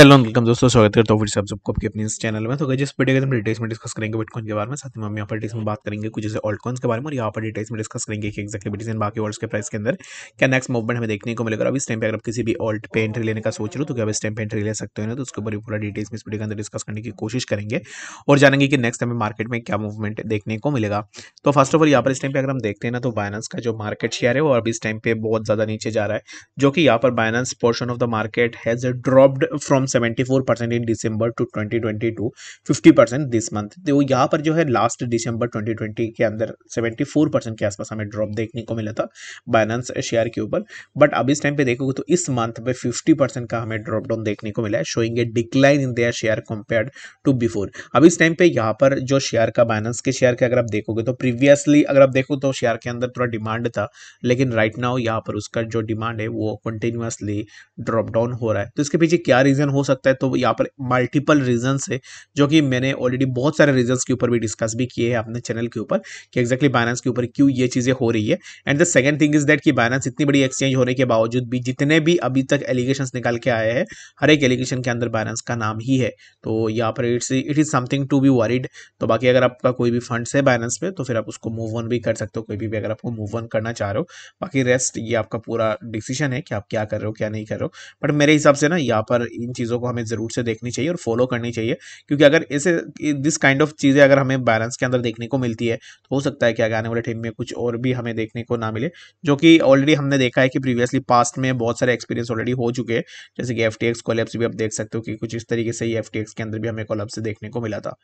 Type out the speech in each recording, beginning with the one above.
Hello welcome दोस्तों, स्वागत करता हूँ फिर से आप सबको आपके अपने इस चैनल में। तो गाइस जिस वीडियो के हम डिटेल्स में डिस्कस करेंगे बिटकॉइन के बारे में, साथ ही हम यहाँ पर डिटेल्स में बात करेंगे कुछ जैसे ऑल्ट कॉइन्स के बारे में, और यहाँ पर डिटेल्स में डिस्कस करेंगे कि एक्जैक्टली बिटकॉइन बाकी वर्ल्ड्स के प्राइस के अंदर क्या नेक्स्ट मूवमेंट हमें देखने को मिलेगा। अब इस टाइम पे अगर आप किसी भी ऑल्ट पे एंट्री लेने का सोच रहे हो तो क्या आप इस टाइम पे एंट्री ले सकते हो ना, तो उसके ऊपर पूरा डिटेल्स में इस वीडियो के अंदर डिस्कस करने की कोशिश करेंगे और जानेंगे कि नेक्स्ट हमें मार्केट में क्या मूवमेंट देखने को मिलेगा। तो फर्स्ट ऑफ ऑल यहाँ पर इस टाइम पे अगर हम देखते हैं ना, तो बाइनेंस का जो मार्केट शेयर है वो अभी इस टाइम पे बहुत ज्यादा नीचे जा रहा है, जो कि यहाँ पर Binance portion of the market has dropped from 74% in December to 2022 50% this month. तो यहाँ पर जो है लास्ट दिसंबर 2020 के अंदर 74% के आसपास हमें ड्रॉप देखने को मिला था बाइनेंस शेयर के ऊपर। बट अब इस टाइम पे देखोगे तो इस मंथ पे 50% का हमें ड्रॉप डाउन देखने को मिला है, showing a decline in their share compared to before. अब इस टाइम पे यहाँ पर जो शेयर का बाइनेंस के शेयर के अगर आप देखोगे तो प्रीवियसली अगर आप देखो तो शेयर के अंदर थोड़ा डिमांड था, लेकिन राइट नाउ यहाँ पर उसका जो डिमांड है वो कंटिन्यूअसली ड्रॉप डाउन हो रहा है। तो इसके पीछे क्या रीजन हो सकता है, तो यहाँ पर मल्टीपल रीजन है, जो कि मैंने ऑलरेडी बहुत सारे रीजंस के ऊपर भी डिस्कस भी किए हैं अपने चैनल के ऊपर कि एक्जैक्टली बाइनेंस के ऊपर क्यों ये चीजें हो रही है। And the second thing is that कि बाइनेंस इतनी बड़ी एक्सचेंज होने के बावजूद भी जितने भी अभी तक एलिगेशंस निकाल के आए हैं, हर एक एलिगेशन के अंदर बाइनेंस का नाम ही है। तो यहाँ पर it is something to be worried. तो बाकी अगर आपका कोई भी फंड्स है बाइनेंस पे तो फिर आप उसको मूव ऑन भी कर सकते हो, कोई भी अगर आपको मूव ऑन करना चाह रहे हो। बाकी रेस्ट ये आपका पूरा डिसीजन है कि आप क्या कर रहे हो क्या नहीं कर रहे हो। बट मेरे हिसाब से ना यहाँ पर इन चीज़ों को हमें ज़रूर से देखनी चाहिए और फॉलो करनी चाहिए, क्योंकि अगर ऐसे दिस काइंड ऑफ चीज़ें अगर हमें बैलेंस के अंदर देखने को मिलती है तो हो सकता है कि आगे आने वाले टाइम में कुछ और भी हमें देखने को ना मिले, जो कि ऑलरेडी हमने देखा है कि प्रीवियसली पास्ट में बहुत सारे एक्सपीरियंस ऑलरेडी हो चुके हैं। जैसे कि FTX कोलैप्स भी आप देख सकते हो कि कुछ इस तरीके से ही FTX के अंदर भी हमें कोलैप्स देखने को मिला था।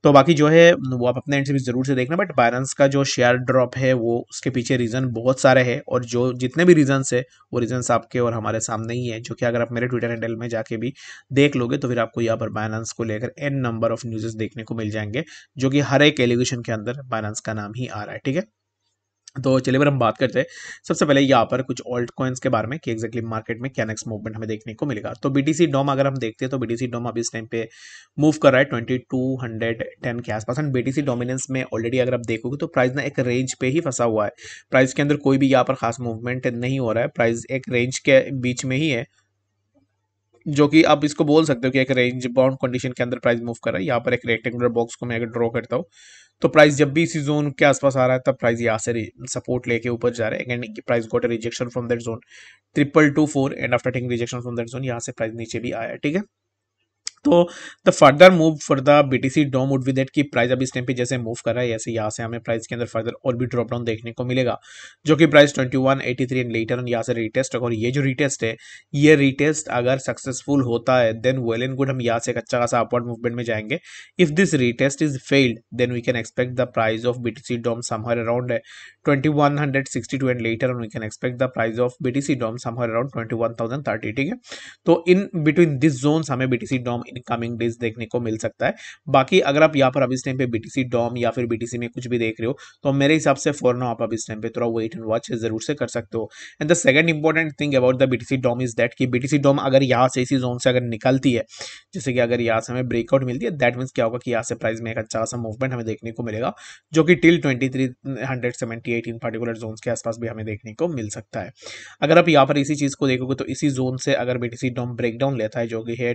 तो बाकी जो है वो आप अपने एंड से भी जरूर से देखना। बट बाइनेंस का जो शेयर ड्रॉप है वो उसके पीछे रीजन बहुत सारे हैं, और जो जितने भी रीजंस है वो रीजंस आपके और हमारे सामने ही है, जो कि अगर आप मेरे ट्विटर हैंडल में जाके भी देख लोगे तो फिर आपको यहाँ पर बाइनेंस को लेकर एन नंबर ऑफ न्यूज़ देखने को मिल जाएंगे, जो कि हर एक एलिगेशन के अंदर बाइनेंस का नाम ही आ रहा है। ठीक है, तो चलिए अगर हम बात करते हैं सबसे पहले यहाँ पर कुछ ऑल्ट कॉइन्स के बारे में कि एक्जैक्टली मार्केट में क्या नेक्स्ट मूवमेंट हमें देखने को मिलेगा। तो BTC डॉम अगर हम देखते हैं तो BTC डॉम अभी इस टाइम पे मूव कर रहा है 2210 के आसपास। एंड BTC डोमिनेंस में ऑलरेडी अगर आप देखोगे तो प्राइस ना एक रेंज पे ही फंसा हुआ है, प्राइस के अंदर कोई भी यहाँ पर खास मूवमेंट नहीं हो रहा है, प्राइस एक रेंज के बीच में ही है, जो कि आप इसको बोल सकते हो कि एक रेंज बाउंड कंडीशन के अंदर प्राइस मूव कर रहा है। यहाँ पर एक रेक्टेंगुलर बॉक्स को मैं अगर ड्रॉ करता हूँ तो प्राइस जब भी इसी जोन के आसपास आ रहा है तब प्राइस यहाँ से सपोर्ट लेके ऊपर जा रहा है। And price got rejection from that zone 2224, and after taking rejection from that zone यहाँ से प्राइस नीचे भी आया है। ठीक है, तो the further move for the BTC dom would be that कि प्राइस अभी इस टाइम पे जैसे मूव कर रहा है ऐसे यहाँ से हमें प्राइस के अंदर फर्दर और भी ड्रॉप डाउन देखने को मिलेगा, जो कि प्राइस 2183 एंड लेटर ऑन यहाँ से रीटेस्ट। और ये जो रीटेस्ट है, ये रीटेस्ट अगर सक्सेसफुल होता है देन वेल एंड गुड, हम यहाँ से एक अच्छा खासा अपवर्ड मूवमेंट में जाएंगे। If this retest is failed then we can expect the price of BTC dom somewhere around 2162 and later on we can expect the price of BTC dom somewhere around 21030। ठीक है, तो in between this zones हमें BTC dom in coming days देखने को मिल सकता है। बाकी अगर आप यहाँ पर अभी इस टाइम पे BTC डॉम या फिर BTC में कुछ भी देख रहे हो तो मेरे हिसाब से फॉर नाउ आप अभी इस टाइम पे थोड़ा वेट एंड वॉच जरूर से कर सकते हो। And the second important thing about the BTC dom is that कि BTC डॉम अगर यहाँ से इसी जोन से अगर निकलती है, जैसे कि अगर यहाँ से हमें ब्रेकआउट मिलती है, दैट मीन्स क्या होगा कि यहाँ से प्राइस में एक अच्छा खासा मूवमेंट हमें देखने को मिलेगा, जो कि टिल 2378 इन पर्टिकुलर जोन के आसपास भी हमें देखने को मिल सकता है। अगर आप यहाँ पर इसी चीज को देखोगे तो इसी जोन से अगर BTC डॉम ब्रेकडाउन लेता है, जो कि है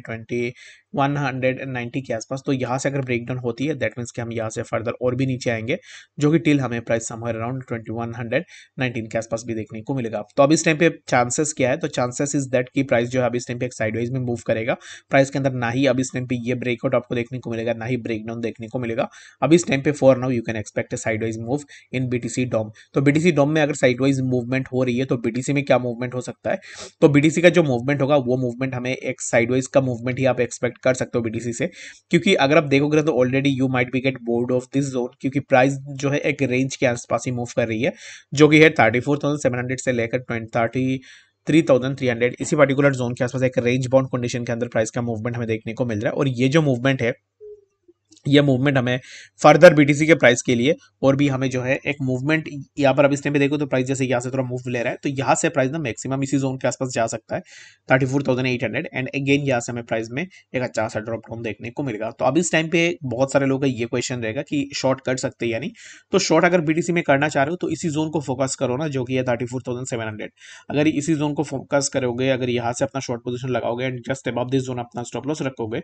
2190 के आसपास, तो यहाँ से अगर ब्रेकडाउन होती है दैट मीन्स कि हम यहाँ से फर्दर और भी नीचे आएंगे, जो कि टिल हमें प्राइस समवेयर अराउंड 2119 के आसपास भी देखने को मिलेगा। तो अब इस टाइम पे चांसेस क्या है, तो चांसेस इज दैट कि प्राइस जो है अभी इस टाइम पे एक साइडवाइज में मूव करेगा। प्राइस के अंदर ना ही अभी इस टाइम पे ये ब्रेकआउट आपको देखने को मिलेगा, ना ही ब्रेकडाउन देखने को मिलेगा। अभी इस टाइम पे for now you can expect sideways move in BTC dom. तो BTC डॉम में अगर साइडवाइज मूवमेंट हो रही है तो BTC में क्या मूवमेंट हो सकता है, तो BTC का जो मूवमेंट होगा वो मूवमेंट हमें एक साइडवाइज का मूवमेंट ही आप एक्सपेक्ट कर सकते हो BTC से, क्योंकि अगर आप देखोगे तो already you might be get bored of this zone, क्योंकि प्राइस जो है एक रेंज के आसपास ही मूव कर रही है, जो कि है 34,700 से लेकर 33,300 इसी पर्टिकुलर जोन के आसपास एक रेंज बाउंड कंडीशन के अंदर प्राइस का मूवमेंट हमें देखने को मिल रहा है। और ये जो मूवमेंट है ये मूवमेंट हमें फर्दर बीटीसी के प्राइस के लिए और भी हमें जो है एक मूवमेंट यहाँ पर अब इस टाइम पे देखो तो प्राइस जैसे यहाँ से थोड़ा मूव ले रहा है तो यहाँ से प्राइस ना मैक्सिमम इसी जोन के आसपास जा सकता है 34,800 एंड अगेन यहाँ से हमें प्राइस में एक अच्छा सा ड्रॉप डाउन देखने को मिलेगा। तो अब इस टाइम पे बहुत सारे लोगों का ये क्वेश्चन रहेगा कि शॉर्ट कर सकते हैं या नहीं। तो शॉर्ट अगर बीटीसी में करना चाह रहे हो तो इसी जोन को फोकस करो ना, जो कि है 34,700। अगर इसी जोन को फोकस करोगे, अगर यहाँ से अपना शॉर्ट पोजिशन लगाओगे and just above this zone अपना स्टॉप लॉस रखोगे,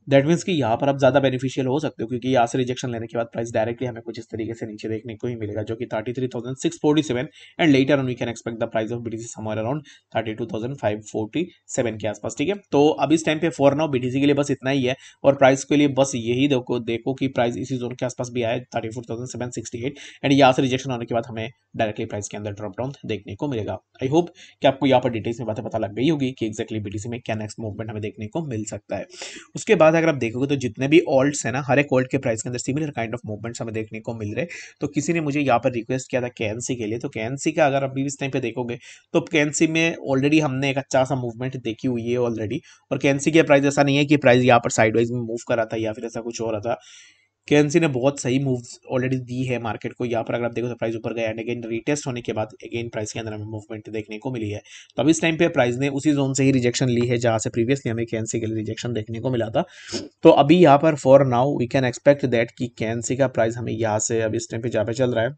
दैट मीन्स कि यहाँ पर आप ज्यादा बेनिफिशियल हो सकते हो, क्योंकि यहाँ से रिजेक्शन लेने के बाद प्राइस डायरेक्टली हमें कुछ इस तरीके से नीचे देखने को ही मिलेगा, जो कि 33,647 and later on we can expect the price of BTC somewhere around 32,547 के आसपास। ठीक है, तो अब इस टाइम पे फॉर नाउ बीटीसी के लिए बस इतना ही है और प्राइस के लिए बस यही देखो कि प्राइस इसी जोन के आसपास भी आए 34,768 एंड यहाँ से रिजेक्शन होने के बाद हमें डायरेक्टली प्राइस के अंदर ड्रॉप डाउन देखने को मिलेगा। आई होप कि आपको यहाँ पर डिटेल्स में बातें पता लग गई होगी कि एक्जैक्टली बीटीसी में क्या नेक्स्ट मूवमेंट हमें देखने को मिल सकता है। उसके बाद अगर आप देखोगे तो जितने भी ऑल्ट्स है ना, हर एक ऑल्ट के प्राइस के अंदर सिमिलर काइंड ऑफ मूवमेंट्स हमें देखने को मिल रहे। तो किसी ने मुझे यहाँ पर रिक्वेस्ट किया था केएनसी के लिए, तो केएनसी का अगर अभी इस टाइम पे देखोगे तो केएनसी में ऑलरेडी हमने एक अच्छा सा मूवमेंट देखी हुई है ऑलरेडी। और केएनसी के प्राइस ऐसा नहीं है कि प्राइस यहाँ पर साइडवाइज में मूव कर रहा था या फिर ऐसा कुछ हो रहा था। केएनसी ने बहुत सही मूव्स ऑलरेडी दी है मार्केट को। यहाँ पर अगर आप देखो तो प्राइस ऊपर गया एंड अगेन रीटेस्ट होने के बाद अगेन प्राइस के अंदर हमें मूवमेंट देखने को मिली है। तो अब इस टाइम पे प्राइस ने उसी जोन से ही रिजेक्शन ली है जहां से प्रीवियसली हमें केएनसी के लिए रिजेक्शन देखने को मिला था। तो अभी यहाँ पर for now we can expect that कि केएनसी का प्राइस हमें यहाँ से अब इस टाइम पे जहाँ पे चल रहा है,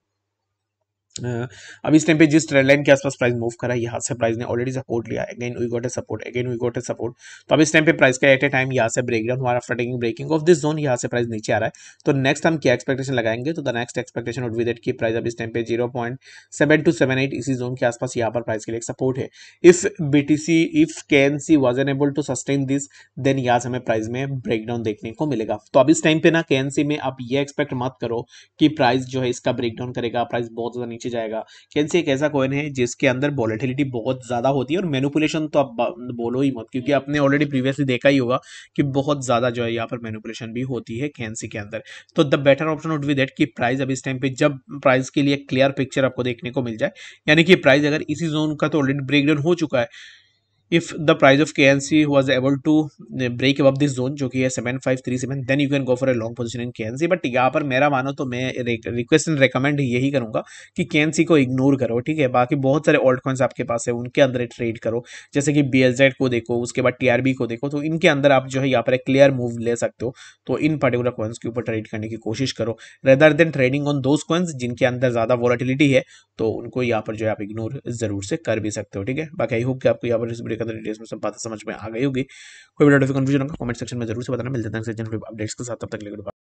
अब इस टाइम पे जिस ट्रेंड लाइन के आसपास प्राइस मूव करा है, यहाँ से प्राइस ने ऑलरेडी सपोर्ट लिया, again we got a support, again we got a support. तो अब इस टाइम पे प्राइस का एट ए टाइम यहाँ से ब्रेक डाउन हुआ after taking breaking of this zone, यहाँ से प्राइस नीचे आ रहा है। तो नेक्स्ट हम क्या एक्सपेक्टेशन लगाएंगे, तो the next expectation would be that की प्राइस अब इस टाइम पे 0.7278 इसी जोन के आसपास यहाँ पर प्राइस के लिए एक सपोर्ट है। If KNC was enable to sustain this, then यहाँ से हमें प्राइस में ब्रेक डाउन देखने को मिलेगा। तो अब इस टाइम पे ना केएनसी में आप ये एक्सपेक्ट मत करो कि प्राइस जो है इसका ब्रेक डाउन करेगा, प्राइस बहुत ज्यादा नीचे जाएगा। केएनसी एक ऐसा कॉइन है जिसके अंदर वॉलेटिलिटी बहुत ज्यादा होती है और मैनिपुलेशन तो आप बोलो ही मत, क्योंकि आपने ऑलरेडी प्रीवियसली देखा ही होगा कि बहुत ज्यादा जो है यहाँ पर मैनिपुलेशन भी होती है केएनसी के अंदर। तो the better option would be that कि प्राइस अब इस टाइम पे जब प्राइस के लिए क्लियर पिक्चर आपको देखने को मिल जाए, यानी कि प्राइस अगर इसी जोन का तो ऑलरेडी ब्रेक डाउन हो चुका है, if the price of KNC was able to break above this zone जो कि है 7537, then you can go for a long position in KNC। But यहाँ पर मेरा मानो तो मैं रिक्वेस्ट एंड रिकमेंड यही करूंगा कि KNC को इग्नोर करो। ठीक है, बाकी बहुत सारे ऑल्ट कॉइन्स आपके पास है, उनके अंदर ट्रेड करो, जैसे कि BLZ को देखो, उसके बाद TRB को देखो, तो इनके अंदर आप जो है यहाँ पर एक क्लियर मूव ले सकते हो। तो इन पर्टिकुलर कॉइन्स के ऊपर ट्रेड करने की कोशिश करो rather than trading on those coins जिनके अंदर ज्यादा वॉलेटिलिटी है, तो उनको यहाँ पर जो है आप इग्नोर जरूर से कर भी सकते हो। ठीक है, बाकी आई होप कि आपको यहाँ पर इस वीडियो के अंदर डिटेल्स में सब बातें समझ में आ गई होगी। कोई भी कंफ्यूजन होगा कमेंट सेक्शन में जरूर से बताना। मिलते हैं अपडेट्स के साथ, तब तक के लिए